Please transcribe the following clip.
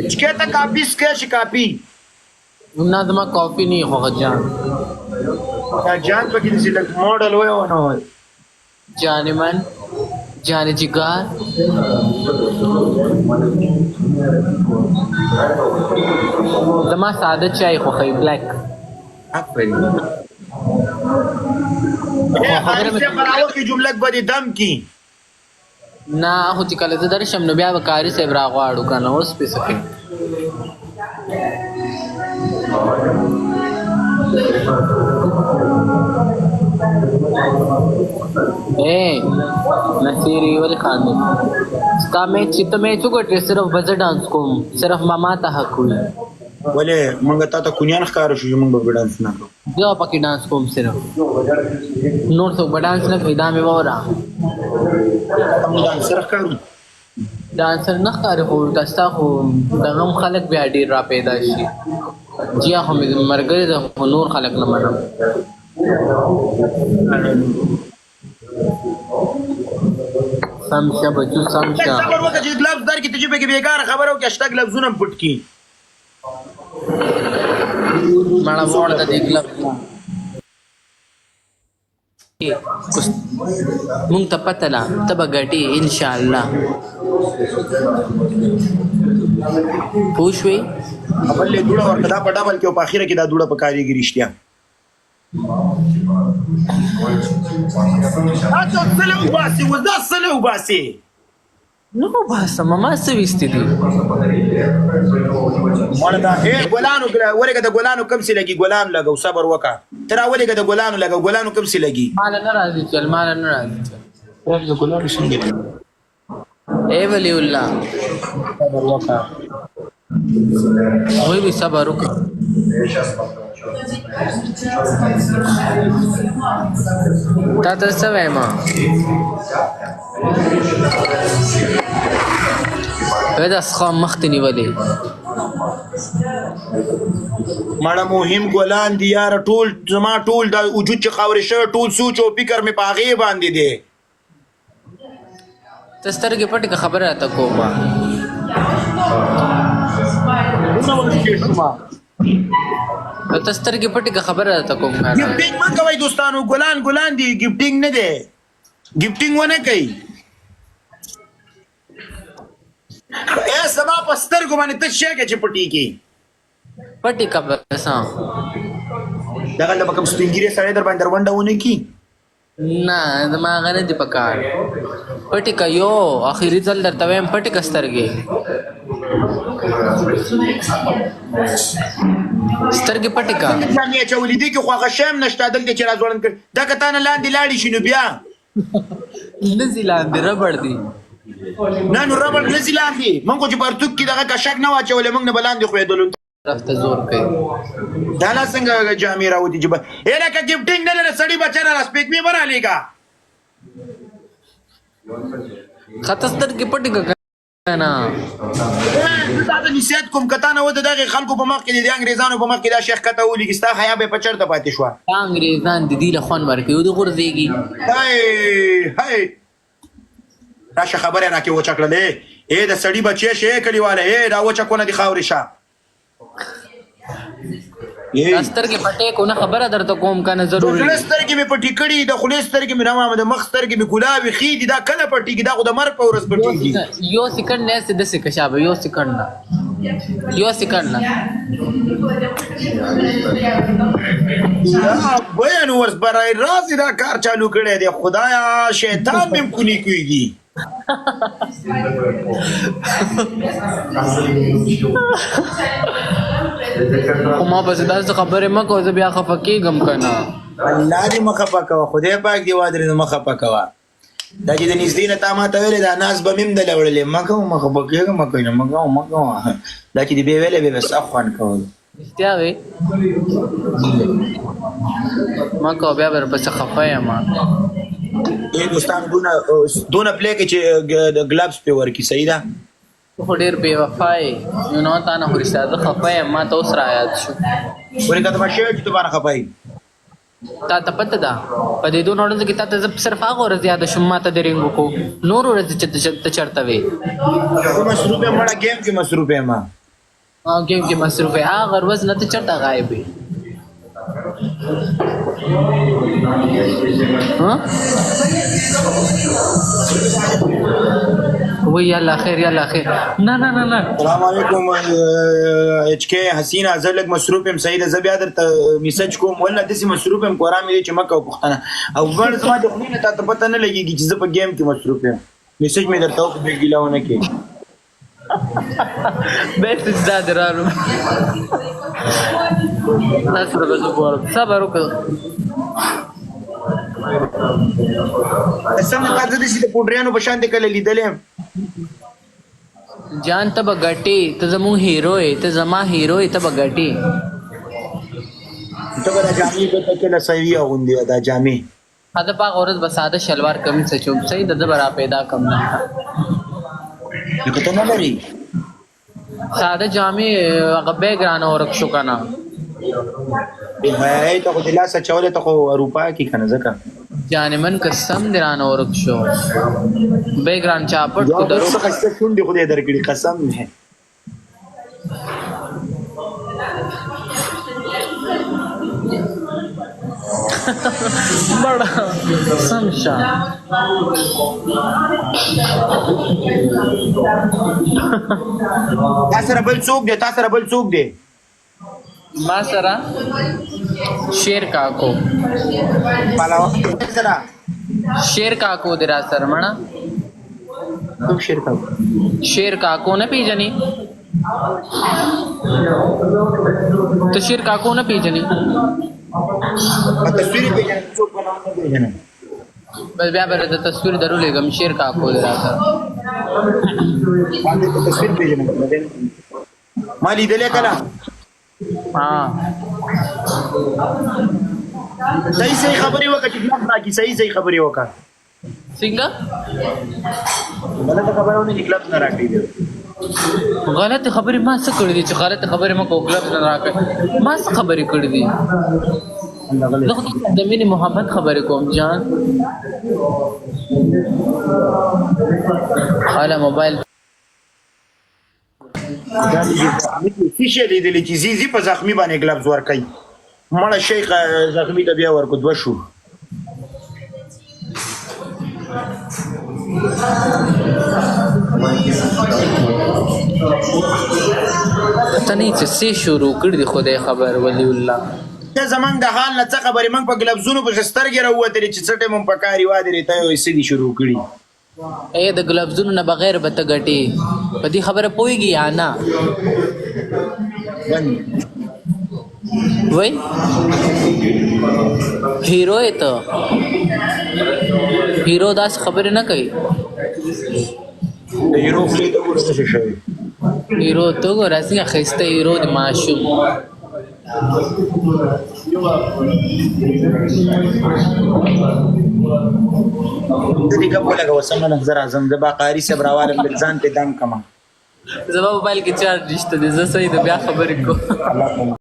Eticheta kapi sketch kapi. نظمه کافی نه خو جان دا جان پکې د سیلک ماډل وای او نه وای. جان من جان جګار زما ساده چای خو خی بلیک افرین. خبره مې براوه کې جمله بدی دم کی. نه خو چې کله زه درشم نو بیا به کاري صاحب راغواړو کنه اوس په سکه ए नसीरी वाले खाने इसका मैं चुका सिर्फ बजट डांस को सिर्फ मामा ता हक हुई ولې مونږ ته کونیان ښکار شو چې مونږ به ډانس نه کوو. जो पकी डांस को सिर्फ नोट तो डांस न खरीदा में वरा موږ ډانس سره ښکارو. डांसर न कर हो दस्ता हो दغم खलक भी ډیر را پیدا شي جی هم مرګره د نور خلق نه منم سمشا بچو سمشا خبر وکړه چې لفظ در کې تجربه کې بیکار خبره او کې اشتاق لفظونه پټ کی. مړه وړ د دې کلب مونږ ته پته لا تبه ګټي ان شاء الله پوښوي خپل له دوړه ورکړه دا په ډبل کې او په اخیره کې دا دوړه په کاریږي رښتیا. اته سلو باسي ودا سلو باسي نو بس ماما سويستي دي مړه دا اے ګلانو ورګه د ګلانو کم سي لګي ګلان لګو صبر وکا تر ورګه د ګلانو لګو ګلانو کم سي لګي مال نه راځي چل مال نه راځي ورګه د ګلانو څنګه اے ولي الله صبر وکا وای به صبر وکړه تا ته څه وایم دا څخه مخته نیولې مړه مهم ګلان دي یار ټول زما ټول د وجود چې خاورې شوی ټول سوچ او فکر مې په هغې باندې دی. ته سترګې پټې خبره راته کومه ته سترګې پټې خبره راته کوم ګفټینګ مه کوئ دوستانو ګلان ګلان دي ګفټینګ نه دی ګفټینګ ونه کوي. اے سبا په سترګو باندې ته شی کې چې پټی کی پټې خبره دغه د کوم سپینګری سره در باندې ونده ونه کی نه زما غره دی پکار پټې کا یو اخیری ځل درته وایم پټې کا سترګې سترګې پټې کا ځانې چولې دي کې خو غشم نشته دلته چې راځوړن کړ دا کته نه لاندې لاړې شنو بیا نزی لاندې ربړ دی نه نو ربړ نزی لاندې مونږ چې پرتوک کې دغه کشک نه واچولې مونږ نه بلاندې خوېدل رفته زور کوي دا لا څنګه جامې راوتی چې اے لکه ګفټینګ نه لري سړی بچره را سپیک می برا لګا خطر سترګې پټې کا نه دا د نصیحت کوم کته نه و دغه خلکو په مخ کې د انګریزانو په مخ کې دا شیخ کته ولي کستا حیا به پچړ ته پاتې شو انګریزان د دې له خوان ورکې او د غورځيږي هاي راشه خبره راکې و چکړلې اے د سړی بچي شي کړيواله اے دا و چکونه دي خاورې شه سترګې پټې کو نه خبره درته کوم کنه ضروري د سترګې مې پټې کړي د خولې سترګې مې رامه د مخ سترګې مې ګلابي خېدي دا کله پټېږي دا خو د مرګ په ورځ پټېږي یو سکند نه سده سکه شابه یو سکند نه بیان ورس برای راز دا کار چالو کړی دی خدایا شیطان مې کونی کوي ما بس داسې خبرې مه کوه زه بیا خفه کېږم که نه الله دې مه خفه کوه خدای پاک دې وادرې مه خفه کوه دا چې د نږدې نه تا ما ته ویلې دا ناز به مې هم دله وړلې مه کوه مه خفه کېږه مه کوه مه کوه دا چې دې بې ویلې بې به سخت خوند کول رښتیا وې مه کوه بیا به درپسې خفه یم دوستان دونه پلی کې چې ګلابس پې ورکړي صحیح ده خو ډېر بې وفا یې یو نو تا نه خو رښتیا زه خفه یم ما ته اوس را یاد شو ولې که ته به شوی چې ته باندې خفه یې تا ته پته ده په دې دوه ورځو کې تا ته زه صرف هغه ورځ یاده شوم ما ته د رینګ وکړو نور ورځې چې ته چېرته وې مصروف یم مړه ګیم کې مصروف یم ګیم کې مصروف یې هغه ورځ نه ته چېرته غایب وې وای یالا خیر یالا خیر نه نه نه نه السلام علیکم ایچ کې حسینه زه لږ مصروف یم سعید زه بیا درته میسج کوم ولا داسې مصروف یم قرآن مې چې مکه پښتنه او ګڼ زما د خولې نه تا ته پته نه لګېږي چې زه په ګیم کې مصروف یم میسج مې درته وکړو بې ګیله ونه کړې میسج دا دې راغلو دا سره به زه ګورم صبر وکړه سم نه پاتې دي چې د پوډریانو په شان دې کله لیدلې یم جان ته به ګټې ته زموږ هیرو یې ته زما هیرو یې ته به ګټې ته به دا جامې به ته کله صحیح اغوندې دا جامې هغه په هغه ورځ به ساده شلوار کمیس اچوم صحیح ده زه به را پیدا کړم نه لکه ته نه لرې ساده جامې هغه بیګ رانه ورک شو که نه ته خو د لاس اچولی ته خو اروپا کې که نه ځکه جانمن قسم دې رانه ورک شو بیګ ران چاپټ کو درو څه شونډې خدای درکړي قسم دی بڑا سمشا تا سره بل څوک دی ما سره شیر کاکو پلاوا سره شیر کاکو دې را سره مړه څوک شیر کاکو شیر کاکو نه پیژنې ته شیر کاکو نه پیژنې تصویر پیژنم څوک به نام نه پیژنم بس بیا به د تصویر درو لګم شیر کاکو دې را سره باندې تصویر پیژنم ما لیدلې کله صحیح خبرې وکړه چې ګلاس راکړي صحیح خبرې وکړه څنګه غلطه خبره ونه ګلاس نه راکړي غلط خبرې ما څه کړې دي چې غلط خبرې ما کو ګلاس نه راکړي ما څه خبرې کړې دي زه خو د مینې محبت خبرې کوم جان حالا موبایل شیشه لیدلې چې زیزي په زخمی باندې ګلابز ورکوي مړه شیخ زخمی ته بیا ورکو دوه شو ته نه چې څه شروع کړي دي خدای خبر ولی الله ته زمونږ د حال نه څه خبرې موږ په ګلابزونو پسې سترګې راووتلې چې څه ټایم هم په کار یې وادرې ته یې څه دي شروع کړي اے د ګلابزونو نه بغیر به ته ګټې په دې خبره پوهېږي یا نه وای هیرو یې ته هیرو داسې خبرې نه کوي د هیرو خولې ته ګوره څه شوی هیرو ته ګوره څنګه ښایسته هیرو د ماشوم ته دې کپ ولګوه سمه ده زه راځم زه به قاري صاحب راوالم لږ ځان ته دم کړمه زما موبایل کې چارج نشته دی زه صحیح د بیا خبرې کوم